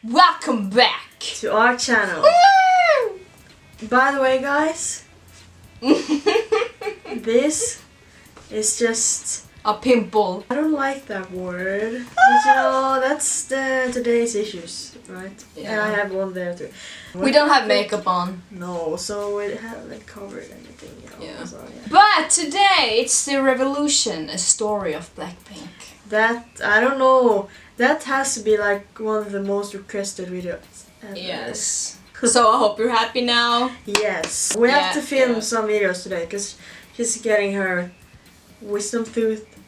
Welcome back to our channel. By the way, guys, this is just a pimple. I don't like that word, but you know that's today's issues, right? Yeah. And I have one there too. We don't have makeup on. No, so it haven't covered anything, you know. Yeah. So, yeah. But today it's the revolution, a story of Blackpink. That I don't know. That has to be like one of the most requested videos ever. Yes. So I hope you're happy now. Yes. We have to film some videos today because she's getting her wisdom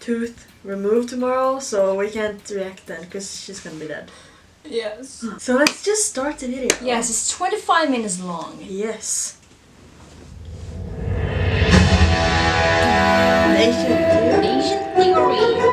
tooth removed tomorrow, so we can't react then because she's gonna be dead. Yes. So let's just start the video. Yes, it's 25 minutes long. Yes. Asian theory.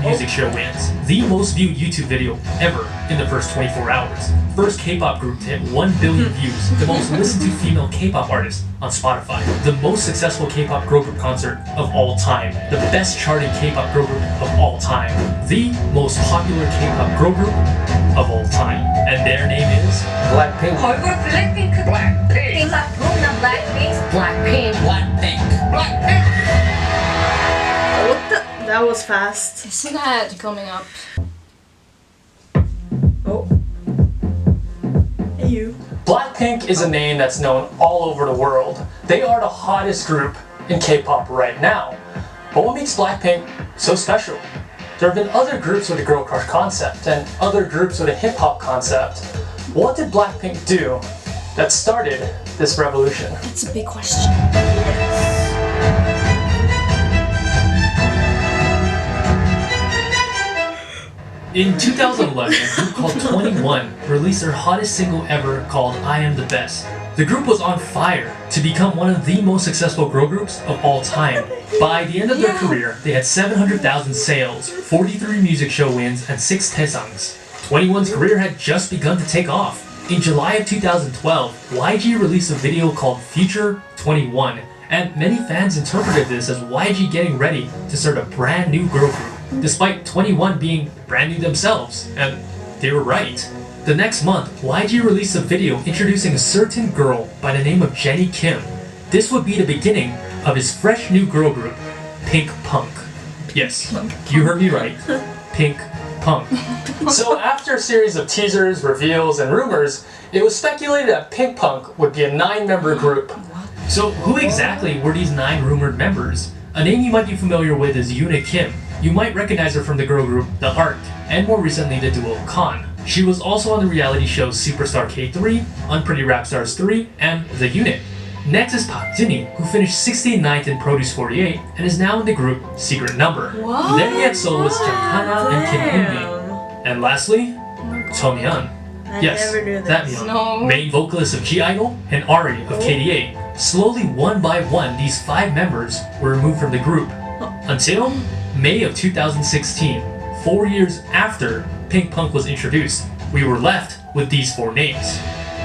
Music show wins. The most viewed YouTube video ever in the first 24 hours. First K-pop group to hit 1 billion views. The most listened to female K-pop artist on Spotify. The most successful K-pop girl group concert of all time. The best charting K-pop girl group of all time. The most popular K-pop girl group of all time. And their name is Blackpink. Blackpink. Blackpink. Blackpink. Blackpink. Blackpink. What the? That was fast. It's an ad coming up. Oh. Hey you. Blackpink is a name that's known all over the world. They are the hottest group in K-pop right now. But what makes Blackpink so special? There have been other groups with a girl crush concept and other groups with a hip-hop concept. What did Blackpink do that started this revolution? That's a big question. In 2011, a group called 21 released their hottest single ever called I Am the Best. The group was on fire to become one of the most successful girl groups of all time. By the end of their career, they had 700,000 sales, 43 music show wins, and 6 taesangs. 21's career had just begun to take off. In July of 2012, YG released a video called Future 21, and many fans interpreted this as YG getting ready to start a brand new girl group, despite 21 being brand new themselves, and they were right. The next month, YG released a video introducing a certain girl by the name of Jennie Kim. This would be the beginning of his fresh new girl group, Pink Punk. Yes, you heard me right. Pink Punk. So after a series of teasers, reveals, and rumors, it was speculated that Pink Punk would be a 9-member group. So who exactly were these 9 rumored members? A name you might be familiar with is Yoona Kim. You might recognize her from the girl group The Ark, and more recently the duo Khan. She was also on the reality shows Superstar K3, Unpretty Rap Stars 3, and The Unit. Next is Park Jennie, who finished 69th in Produce 48 and is now in the group Secret Number. What? Then we had soloists Jung Hana and Kim Hyun-mi. And lastly, Cheon. Yes, never knew that this. Myun, No. main vocalist of G-Idol, and Ari of KDA. Slowly, one by one, these 5 members were removed from the group. Until May of 2016, 4 years after Pink Punk was introduced, we were left with these 4 names.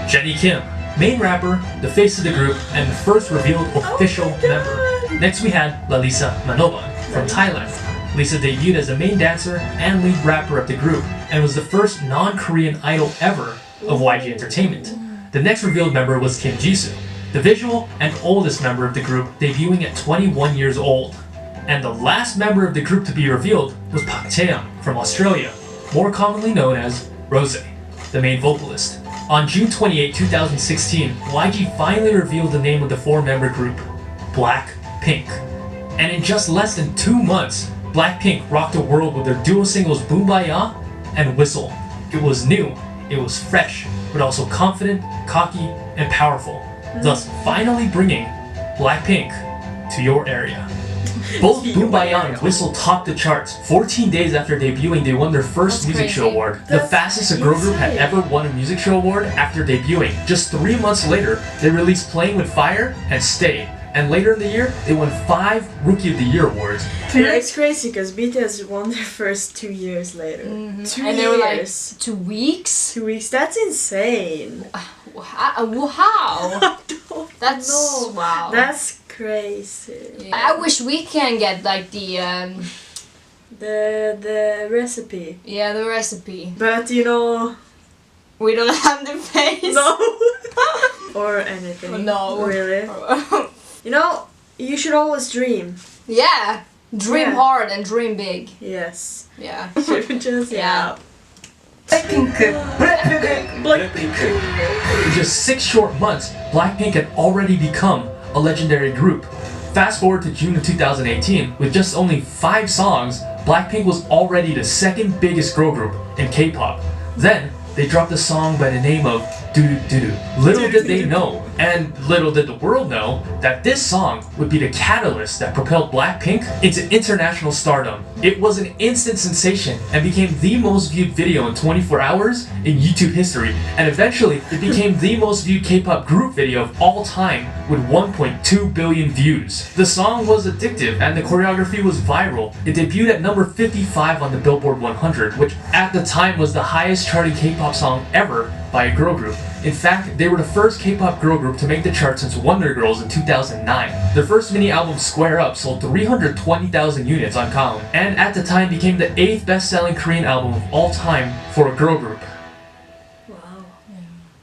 Jennie Kim, main rapper, the face of the group, and the first revealed official member. Next we had Lalisa Manoban from Thailand. Lisa debuted as the main dancer and lead rapper of the group, and was the first non-Korean idol ever of YG Entertainment. The next revealed member was Kim Jisoo, the visual and oldest member of the group, debuting at 21 years old. And the last member of the group to be revealed was Park Chae-young from Australia, more commonly known as Rosé, the main vocalist. On June 28, 2016, YG finally revealed the name of the 4-member group, Blackpink. And in just less than 2 months, Blackpink rocked the world with their duo singles Boombayah and Whistle. It was new, it was fresh, but also confident, cocky, and powerful, thus finally bringing Blackpink to your area. Both Boombayah and Whistle topped the charts. 14 days after debuting, they won their first music show award, the fastest a girl group had ever won a music show award after debuting. Just 3 months later, they released Playing with Fire and Stay. And later in the year, they won 5 Rookie of the Year awards. It's crazy because BTS won their first 2 years later. 2 And years. they were like 2 weeks. 2 weeks. That's insane. Wow. That's No, wow. that's crazy. Yeah. I wish we can get like the recipe. yeah, the recipe. But you know, We don't have the face. no. Or anything. No. Really. You know, you should always dream. Yeah. Dream Yeah. hard and dream big. Yes. Yeah. Just Yeah. Blackpink. Blackpink. In just 6 short months, Blackpink had already become a legendary group. Fast forward to June of 2018, with just only 5 songs, Blackpink was already the second biggest girl group in K-pop. Then, they dropped a song by the name of Doo Doo Doo. Little did they know, and little did the world know, that this song would be the catalyst that propelled Blackpink into international stardom. It was an instant sensation and became the most viewed video in 24 hours in YouTube history, and eventually it became the most viewed K-pop group video of all time with 1.2 billion views. The song was addictive and the choreography was viral. It debuted at number 55 on the Billboard 100, which at the time was the highest charting K-pop song ever by a girl group. In fact, they were the first K-pop girl group to make the chart since Wonder Girls in 2009. Their first mini album, Square Up, sold 320,000 units on Calm, and at the time became the 8th best-selling Korean album of all time for a girl group. Wow.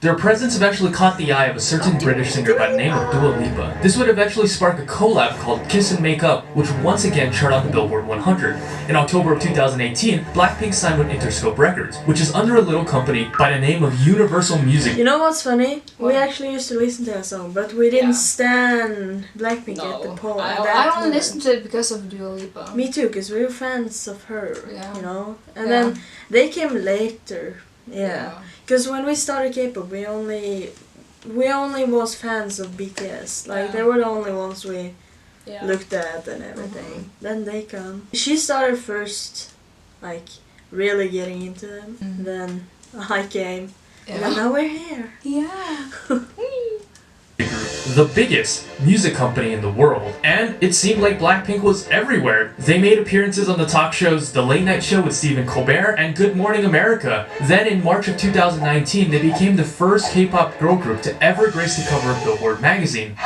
Their presence eventually caught the eye of a certain British singer by the name of Dua Lipa. This would eventually spark a collab called Kiss and Make Up, which would once again chart on the Billboard 100. In October of 2018, Blackpink signed with Interscope Records, which is under a little company by the name of Universal Music. You know what's funny? What? We actually used to listen to that song, but we didn't Yeah. stand Blackpink at the poll. at that I only moment. listened to it because of Dua Lipa. Me too, because we were fans of her. Yeah. You know, and Yeah. then they came later. Yeah. Because when we started K-pop, we only was fans of BTS. Like Yeah. they were the only ones we Yeah. looked at and everything. Then they come. She started first, like really getting into them. Then I came, and then now we're here. Yeah. The biggest music company in the world, and it seemed like Blackpink was everywhere. They made appearances on the talk shows The Late Night Show with Stephen Colbert and Good Morning America. Then in March of 2019, they became the first K-pop girl group to ever grace the cover of Billboard magazine.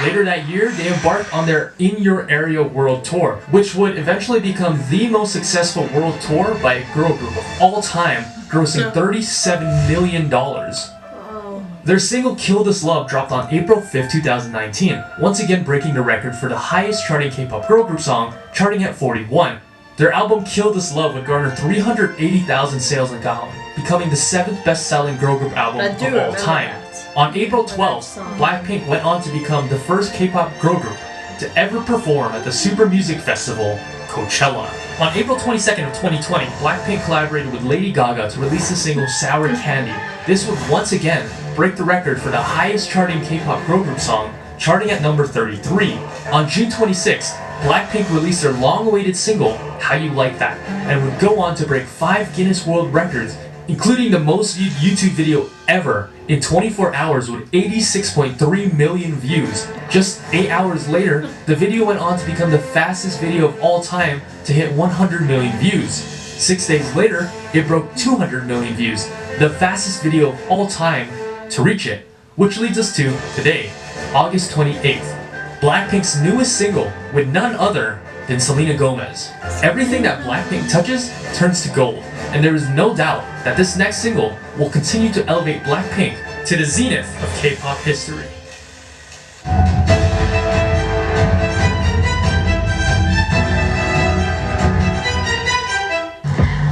Later that year, they embarked on their In Your Area World Tour, which would eventually become the most successful world tour by a girl group of all time, grossing $37 million. Oh, Their single Kill This Love dropped on April 5th, 2019, once again breaking the record for the highest charting K-pop girl group song, charting at 41. Their album Kill This Love would garner 380,000 sales in Gaon, becoming the 7th best-selling girl group album I do of all remember time. that. On April 12th, song. Blackpink went on to become the first K-pop girl group to ever perform at the Super Music Festival, Coachella. On April 22nd of 2020, Blackpink collaborated with Lady Gaga to release the single Sour Candy. This would once again break the record for the highest charting K-pop girl group song, charting at number 33. On June 26th, Blackpink released their long-awaited single, How You Like That, and would go on to break 5 Guinness World Records, including the most viewed YouTube video ever in 24 hours with 86.3 million views. Just 8 hours later, the video went on to become the fastest video of all time to hit 100 million views. 6 days later, it broke 200 million views, the fastest video of all time to reach it. Which leads us to today, August 28th, Blackpink's newest single with none other than Selena Gomez. Everything that Blackpink touches turns to gold, and there is no doubt that this next single will continue to elevate Blackpink to the zenith of K-pop history.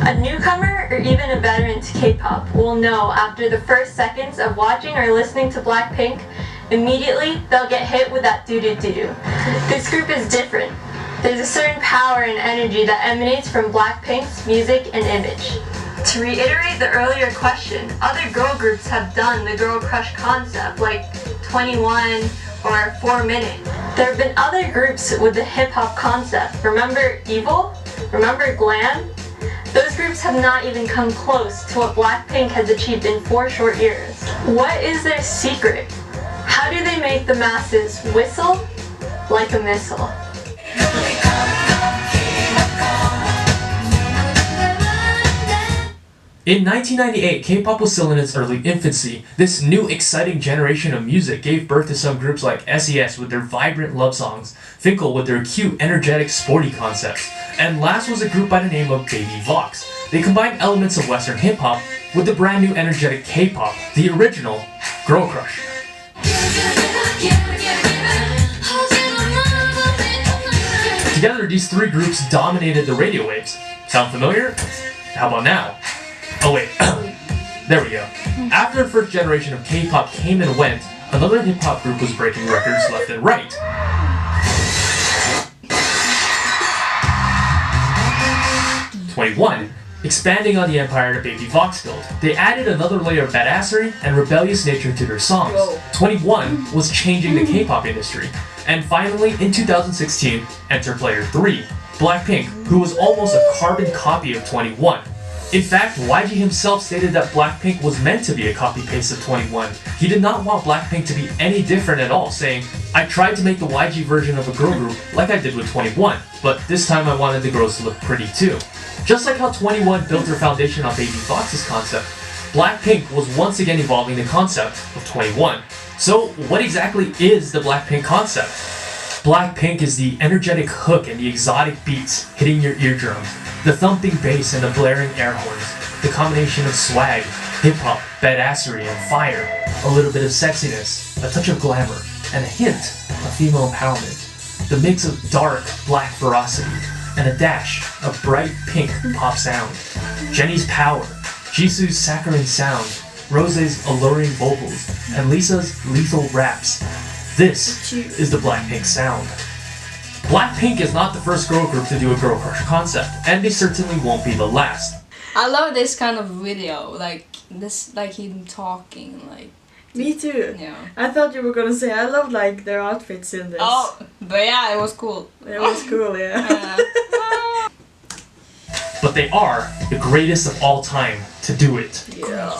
A newcomer or even a veteran to K-pop will know after the first seconds of watching or listening to Blackpink, immediately they'll get hit with that doo-doo-doo. This group is different. There's a certain power and energy that emanates from Blackpink's music and image. To reiterate the earlier question, other girl groups have done the girl crush concept, like 21 or 4 Minute. There have been other groups with the hip-hop concept. Remember Evil? Remember Glam? Those groups have not even come close to what Blackpink has achieved in 4 short years. What is their secret? How do they make the masses whistle like a missile? In 1998, K-pop was still in its early infancy. This new exciting generation of music gave birth to some groups like SES with their vibrant love songs, Finkel with their cute, energetic, sporty concepts, and last was a group by the name of Baby Vox. They combined elements of Western hip-hop with the brand new energetic K-pop, the original Girl Crush. Together, these 3 groups dominated the radio waves. Sound familiar? How about now? Oh wait, there we go. After the first generation of K-pop came and went, another hip-hop group was breaking records left and right. #21, expanding on the empire that Baby Vox built. They added another layer of badassery and rebellious nature to their songs. 21 was changing the K-pop industry. And finally, in 2016, enter player 3, Blackpink, who was almost a carbon copy of 21. In fact, YG himself stated that Blackpink was meant to be a copy-paste of 21. He did not want Blackpink to be any different at all, saying, "I tried to make the YG version of a girl group like I did with 21, but this time I wanted the girls to look pretty too." Just like how 21 built their foundation on Baby Vox's concept, Blackpink was once again evolving the concept of 21. So what exactly is the Blackpink concept? Blackpink is the energetic hook and the exotic beats hitting your eardrums, the thumping bass and the blaring air horns, the combination of swag, hip-hop, badassery, and fire, a little bit of sexiness, a touch of glamour, and a hint of female empowerment, the mix of dark black ferocity, and a dash of bright pink pop sound, Jennie's power, Jisoo's saccharine sound, Rosé's alluring vocals, and Lisa's lethal raps. This is the Blackpink sound. Blackpink is not the first girl group to do a girl crush concept, and they certainly won't be the last. I love this kind of video, like him talking, like. Me too. Yeah. I thought you were gonna say I love like their outfits in this. Oh, but yeah, it was cool. It was cool, yeah. But they are the greatest of all time to do it. Yeah.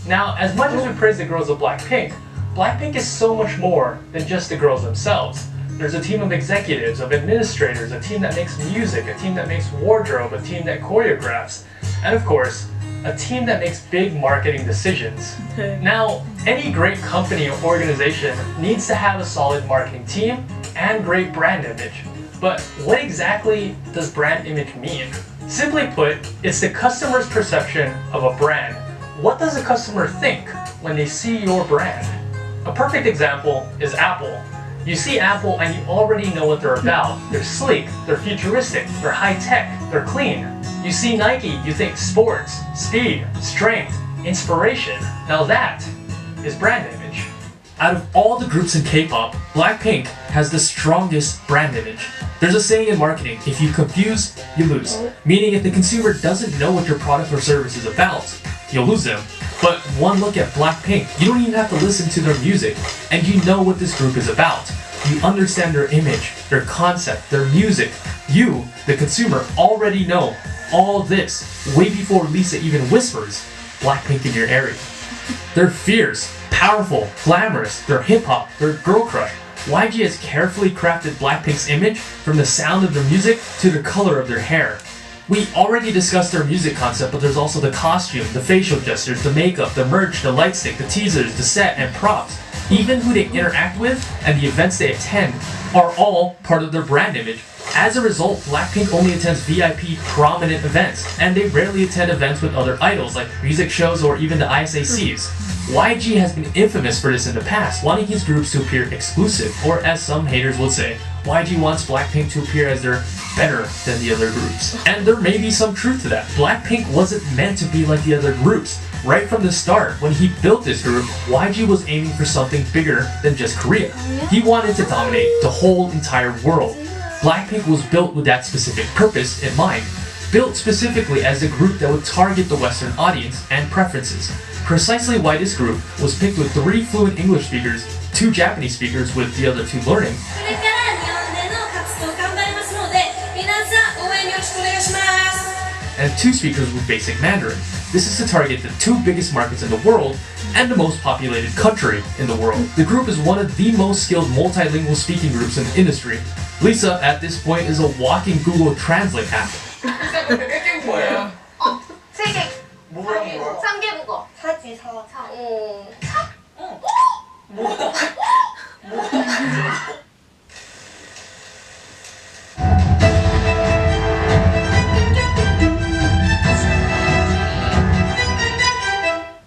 Now, as much as we praise the girls of Blackpink, Blackpink is so much more than just the girls themselves. There's a team of executives, of administrators, a team that makes music, a team that makes wardrobe, a team that choreographs, and of course, a team that makes big marketing decisions. Now, any great company or organization needs to have a solid marketing team and great brand image. But what exactly does brand image mean? Simply put, it's the customer's perception of a brand. What does a customer think when they see your brand? A perfect example is Apple. You see Apple and you already know what they're about. They're sleek, they're futuristic, they're high-tech, they're clean. You see Nike, you think sports, speed, strength, inspiration. Now that is brand image. Out of all the groups in K-pop, Blackpink has the strongest brand image. There's a saying in marketing, if you confuse, you lose. Meaning if the consumer doesn't know what your product or service is about, you'll lose them. But one look at Blackpink, you don't even have to listen to their music, and you know what this group is about. You understand their image, their concept, their music. You, the consumer, already know all this way before Lisa even whispers Blackpink in your area. They're fierce, powerful, glamorous, they're hip-hop, they're girl crush. YG has carefully crafted Blackpink's image from the sound of their music to the color of their hair. We already discussed their music concept, but there's also the costume, the facial gestures, the makeup, the merch, the light stick, the teasers, the set, and props. Even who they interact with and the events they attend are all part of their brand image. As a result, Blackpink only attends VIP prominent events, and they rarely attend events with other idols like music shows or even the ISACs. YG has been infamous for this in the past, wanting his groups to appear exclusive, or as some haters would say, YG wants Blackpink to appear as they're better than the other groups. And there may be some truth to that. Blackpink wasn't meant to be like the other groups. Right from the start, when he built this group, YG was aiming for something bigger than just Korea. He wanted to dominate the whole entire world. Blackpink was built with that specific purpose in mind, built specifically as a group that would target the Western audience and preferences. Precisely why this group was picked with 3 fluent English speakers, 2 Japanese speakers with the other 2 learning, and 2 speakers with basic Mandarin. This is to target the 2 biggest markets in the world and the most populated country in the world. The group is one of the most skilled multilingual speaking groups in the industry. Lisa, at this point, is a walking Google Translate app. Yeah. 3개국어. 사지, 사.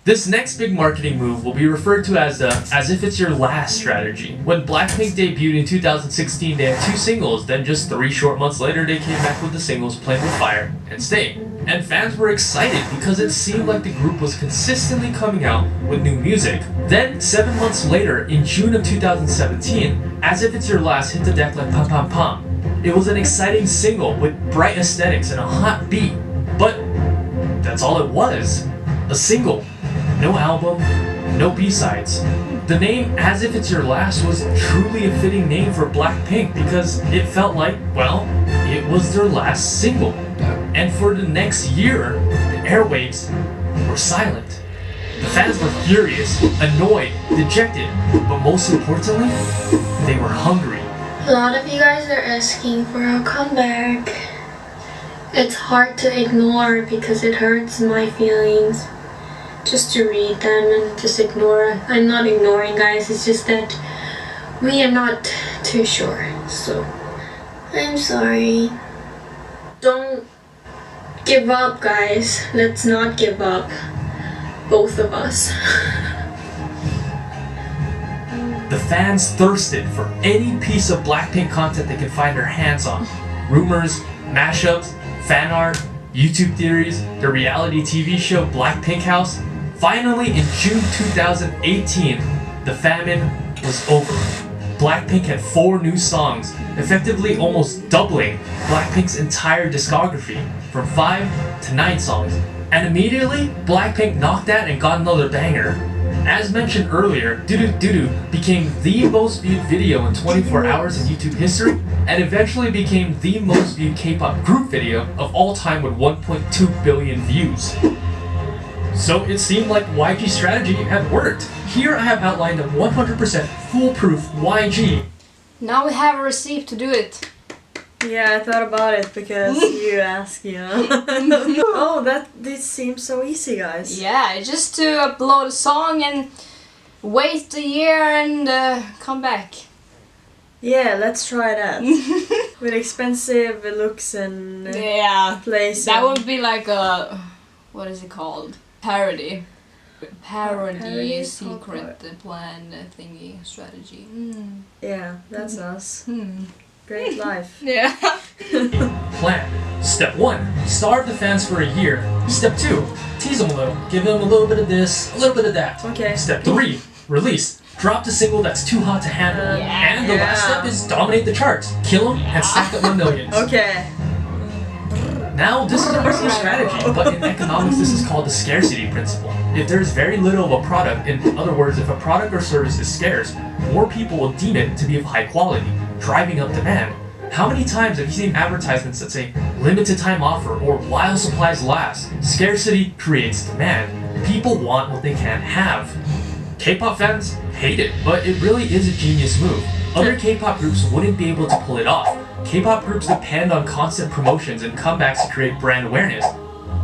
This next big marketing move will be referred to as the "as if it's your last" strategy. When Blackpink debuted in 2016, they had 2 singles, then just 3 short months later they came back with the singles Playing with Fire and Stay. And fans were excited because it seemed like the group was consistently coming out with new music. Then, 7 months later, in June of 2017, As If It's Your Last hit the deck like Pam Pam Pam. It was an exciting single with bright aesthetics and a hot beat, but that's all it was. A single. No album, no B-sides. The name As If It's Your Last was truly a fitting name for Blackpink because it felt like, well, it was their last single. And for the next year, the airwaves were silent. The fans were furious, annoyed, dejected, but most importantly, they were hungry. A lot of you guys are asking for a comeback. It's hard to ignore because it hurts my feelings. Just to read them and just ignore. I'm not ignoring, guys, it's just that we are not too sure, so I'm sorry. Don't give up, guys. Let's not give up, both of us. The fans thirsted for any piece of Blackpink content they could find their hands on. Rumors, mashups, fan art, YouTube theories, the reality TV show Blackpink House. Finally, in June 2018, the famine was over. Blackpink had 4 new songs, effectively almost doubling Blackpink's entire discography from 5 to 9 songs. And immediately, Blackpink knocked that and got another banger. As mentioned earlier, Doo Doo Doo Doo became the most viewed video in 24 hours in YouTube history, and eventually became the most viewed K-pop group video of all time with 1.2 billion views. So it seemed like YG's strategy had worked. Here I have outlined a 100% foolproof YG. Now we have a receipt to do it. Yeah, I thought about it because you asked, you know. Oh, this seems so easy, guys. Yeah, just to upload a song and wait a year and come back. Yeah, let's try that. With expensive looks and Yeah, place. that and- would be like a, what is it called? Parody Parody? secret plan thingy strategy. Yeah, that's us. Hmm. Great life. Yeah. Plan. Step 1. Starve the fans for a year. Step 2. Tease them a little. Give them a little bit of this, a little bit of that. Okay. Step 3. Release. Drop the single that's too hot to handle. And the last Yeah. step is dominate the charts. Kill them and stack up my millions. Okay. Now, this is a risky strategy, but in economics this is called the scarcity principle. If there is very little of a product, in other words, if a product or service is scarce, more people will deem it to be of high quality, driving up demand. How many times have you seen advertisements that say, limited time offer, or while supplies last? Scarcity creates demand. People want what they can't have. K-pop fans hate it, but it really is a genius move. Other K-pop groups wouldn't be able to pull it off. K-pop groups depend on constant promotions and comebacks to create brand awareness.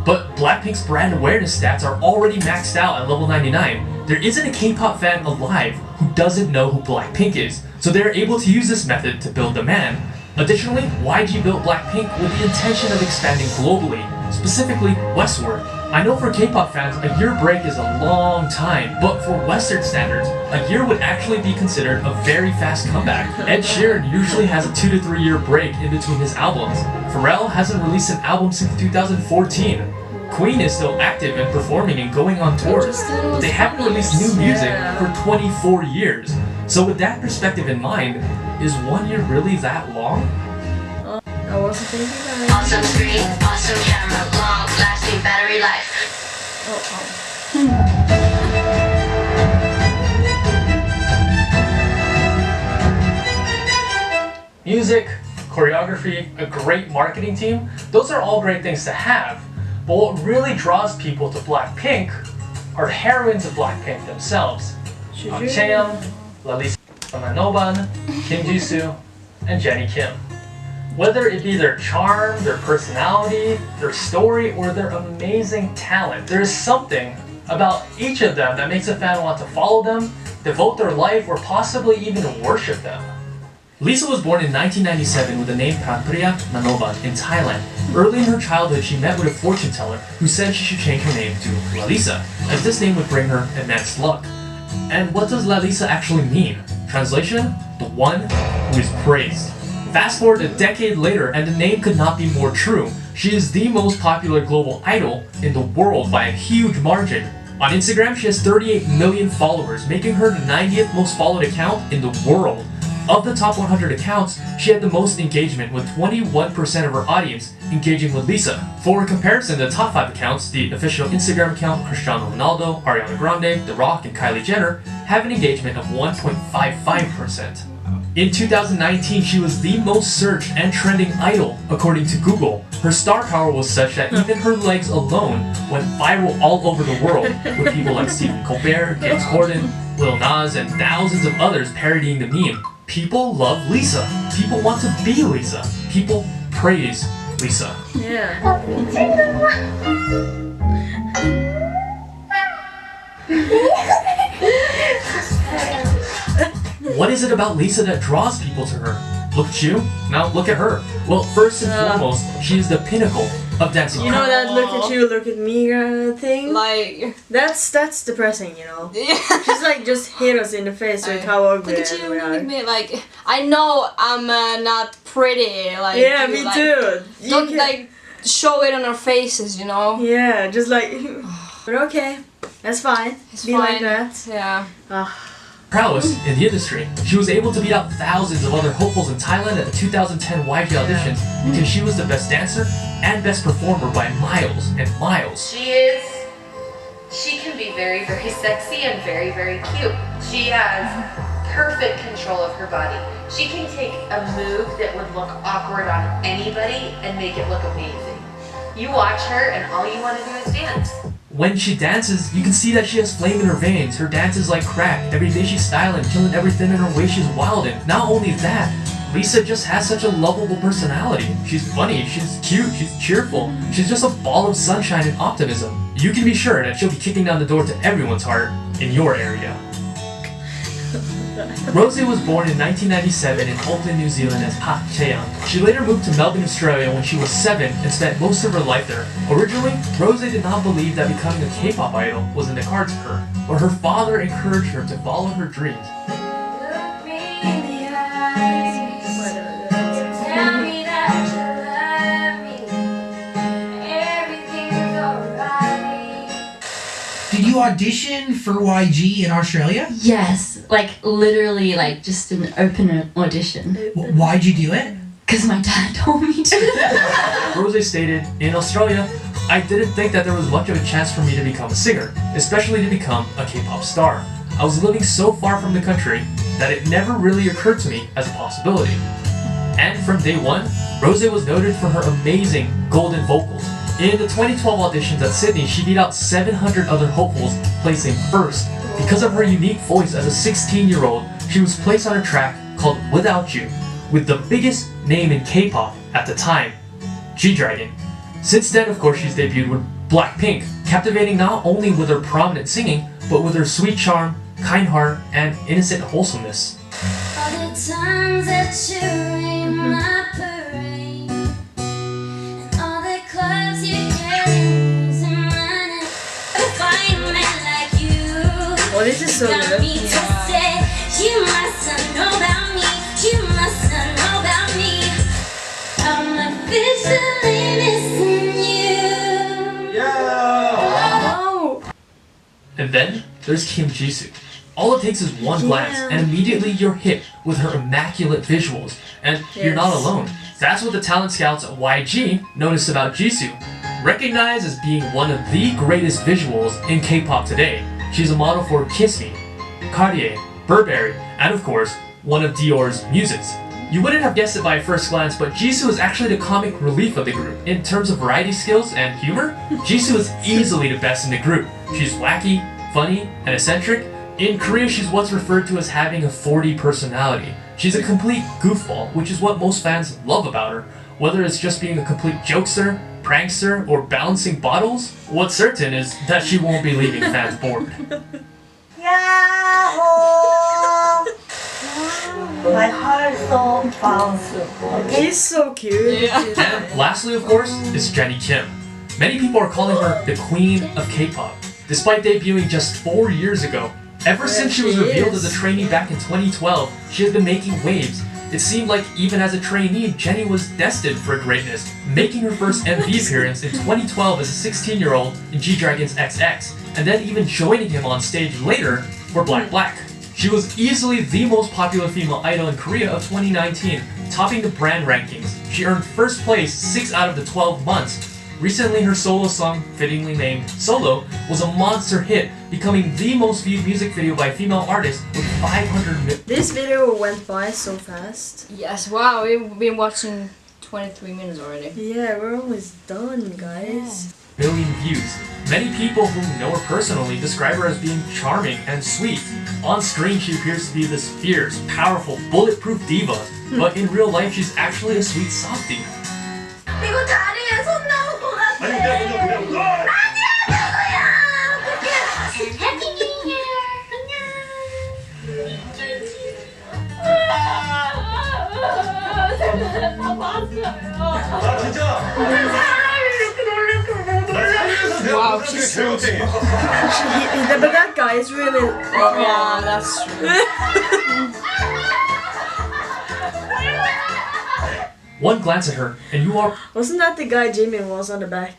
But Blackpink's brand awareness stats are already maxed out at level 99. There isn't a K-pop fan alive who doesn't know who Blackpink is, so they're able to use this method to build demand. Additionally, YG built Blackpink with the intention of expanding globally, specifically westward. I know for K-pop fans, a year break is a long time, but for Western standards, a year would actually be considered a very fast comeback. Ed Sheeran usually has a 2 to 3 year break in between his albums. Pharrell hasn't released an album since 2014. Queen is still active and performing and going on tours, but they haven't released new music for 24 years. So with that perspective in mind, is 1 year really that long? I wasn't thinking about it. Awesome screen, awesome camera, long lasting battery life. Music, choreography, a great marketing team, those are all great things to have. But what really draws people to Blackpink are the heroines of Blackpink themselves. Park Chaeyoung, Lalisa Manoban, Kim Jisoo, and Jennie Kim. Whether it be their charm, their personality, their story, or their amazing talent, there is something about each of them that makes a fan want to follow them, devote their life, or possibly even worship them. Lisa was born in 1997 with the name Prapriya Manoban in Thailand. Early in her childhood, she met with a fortune teller who said she should change her name to Lalisa, as this name would bring her immense luck. And what does Lalisa actually mean? Translation? The one who is praised. Fast forward a decade later, and the name could not be more true. She is the most popular global idol in the world by a huge margin. On Instagram, she has 38 million followers, making her the 90th most followed account in the world. Of the top 100 accounts, she had the most engagement, with 21% of her audience engaging with Lisa. For comparison, the top 5 accounts, the official Instagram account, Cristiano Ronaldo, Ariana Grande, The Rock, and Kylie Jenner, have an engagement of 1.55%. In 2019, she was the most searched and trending idol, according to Google. Her star power was such that even her legs alone went viral all over the world, with people like Stephen Colbert, James Corden, Lil Nas, and thousands of others parodying the meme. People love Lisa. People want to be Lisa. People praise Lisa. Yeah. What is it about Lisa that draws people to her? Look at you, now look at her. Well, first and foremost, she is the pinnacle of dancing. You know that look at you, look at me thing? Like, That's depressing, you know? yeah. She's like just hit us in the face with how ugly Look at you, we look are. at me. Like, I know I'm not pretty. Like, Yeah, you, me like, too. Don't You like show it on our faces, you know. Yeah, just like. But okay, that's fine. It's Be fine. like that. Yeah. Prowess in the industry. She was able to beat out thousands of other hopefuls in Thailand at the 2010 YG auditions because she was the best dancer and best performer by miles and miles. She can be very, very sexy and very, very cute. She has perfect control of her body. She can take a move that would look awkward on anybody and make it look amazing. You watch her and all you want to do is dance. When she dances, you can see that she has flame in her veins. Her dance is like crack. Every day she's styling, killing everything in her way. She's wild, and not only that, Lisa just has such a lovable personality. She's funny, she's cute, she's cheerful. She's just a ball of sunshine and optimism. You can be sure that she'll be kicking down the door to everyone's heart in your area. Rosé was born in 1997 in Auckland, New Zealand as Park Chaeyoung. She later moved to Melbourne, Australia when she was 7 and spent most of her life there. Originally, Rosé did not believe that becoming a K-pop idol was in the cards for her, but her father encouraged her to follow her dreams. Look me in the eyes. Tell me that you love me. Everything's alright. Did you audition for YG in Australia? Yes, like literally like just an open audition. Why'd you do it? Because my dad told me to. Rosé stated, "In Australia, I didn't think that there was much of a chance for me to become a singer, especially to become a K-pop star. I was living so far from the country that it never really occurred to me as a possibility." And from day one, Rosé was noted for her amazing golden vocals. In the 2012 auditions at Sydney, she beat out 700 other hopefuls, placing first. Because of her unique voice as a 16-year-old, she was placed on a track called Without You, with the biggest name in K-pop at the time, G-Dragon. Since then, of course, she's debuted with Blackpink, captivating not only with her prominent singing, but with her sweet charm, kind heart, and innocent wholesomeness. All the times that you rain my parade, and all the clubs you get in money. Find a man like you. Oh, this is so Got good. me to say, you mustn't know about me. You mustn't know about me. I'm officially missing you. Oh. And then there's Kim Jisoo. All it takes is one glance, and immediately you're hit with her immaculate visuals. And you're not Yes. alone. That's what the talent scouts at YG noticed about Jisoo. Recognized as being one of the greatest visuals in K-pop today, she's a model for Kiss Me, Cartier, Burberry, and of course, one of Dior's muses. You wouldn't have guessed it by first glance, but Jisoo is actually the comic relief of the group. In terms of variety skills and humor, Jisoo is easily the best in the group. She's wacky, funny, and eccentric. In Korea, she's what's referred to as having a 4D personality. She's a complete goofball, which is what most fans love about her. Whether it's just being a complete jokester, prankster, or balancing bottles, what's certain is that she won't be leaving fans bored. Yahoo! My heart so bounces. He's so cute. And lastly, of course, is Jennie Kim. Many people are calling her the queen of K-pop. Despite debuting just 4 years ago, ever since she was revealed as a trainee back in 2012, she has been making waves. It seemed like even as a trainee, Jennie was destined for greatness, making her first MV appearance in 2012 as a 16-year-old in G-Dragon's XX, and then even joining him on stage later for Black. She was easily the most popular female idol in Korea of 2019, topping the brand rankings. She earned first place 6 out of the 12 months. Recently, her solo song, fittingly named Solo, was a monster hit, becoming the most viewed music video by a female artist with 500 million. This video went by so fast. Yes, wow, we've been watching 23 minutes already. Yeah, we're almost done, guys. Views. Many people who know her personally describe her as being charming and sweet. On screen, she appears to be this fierce, powerful, bulletproof diva, but in real life, she's actually a sweet softie. 이거 다리에 손 나올 것 같아. 아니야, 누구야? Happy New Year. Wow, she's so But that guy is really... yeah, that's true. One glance at her, and you are... Wasn't that the guy Jimmy was on the back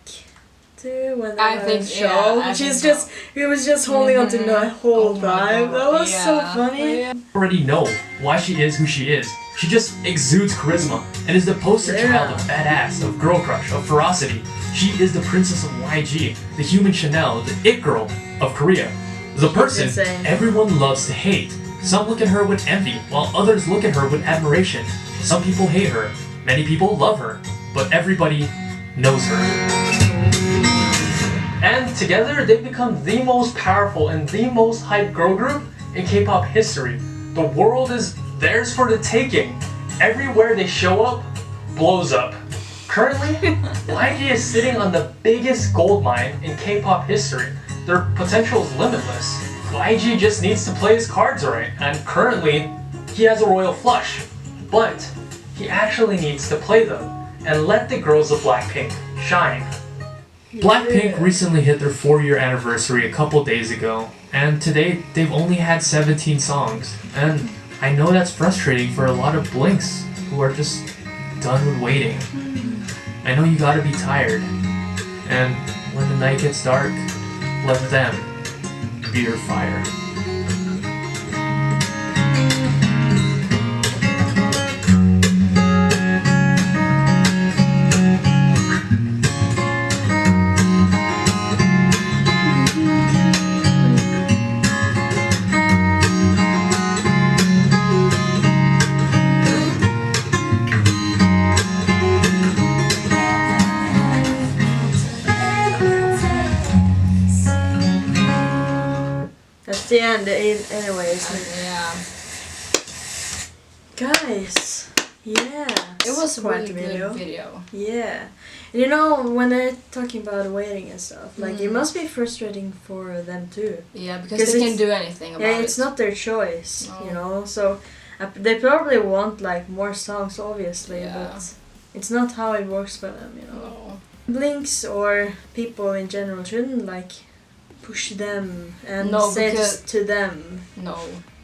too when they I were think on the show? yeah, I She's think just he was just holding on to the whole Oh my time. God, That was so yeah. funny. already know why she is who she is. She just exudes charisma and is the poster child of badass, of girl crush, of ferocity. She is the princess of YG, the human Chanel, the it girl of Korea. The person insane. everyone loves to hate. Some look at her with envy, while others look at her with admiration. Some people hate her, many people love her, but everybody knows her. And together, they've become the most powerful and the most hyped girl group in K-pop history. The world is theirs for the taking. Everywhere they show up, blows up. Currently, YG is sitting on the biggest gold mine in K-pop history. Their potential is limitless. YG just needs to play his cards right, and currently, he has a royal flush. But he actually needs to play them and let the girls of Blackpink shine. Blackpink recently hit their 4-year anniversary a couple days ago, and today they've only had 17 songs. And I know that's frustrating for a lot of Blinks who are just done with waiting. I know you gotta be tired, and when the night gets dark, let them be your fire. That's the end, anyways. Yeah. Guys, yeah. It was a quite really good video. Yeah. And you know, when they're talking about waiting and stuff, like, it must be frustrating for them too. Yeah, because they can't do anything about it. Yeah, it's not their choice, No. you know, so they probably want, like, more songs, obviously, Yeah. but it's not how it works for them, you know. No. Blinks or people in general shouldn't, like, push them and No, say because- to them. No.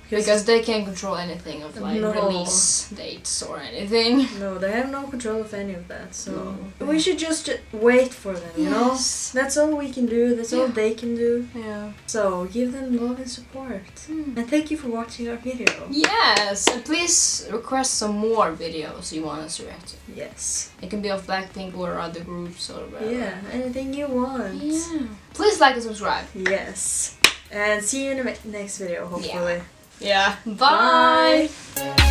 Because they can't control anything of like No. release dates or anything. No, they have no control of any of that. So we should just wait for them, you know? That's all we can do. That's all they can do. Yeah. So give them love and support. And thank you for watching our video. Yes, and please request some more videos you want us to react to. Yes. It can be of Blackpink or other groups or whatever. Yeah, anything you want. Yeah. Please like and subscribe. Yes. And see you in the next video, hopefully. Yeah. Bye. Bye.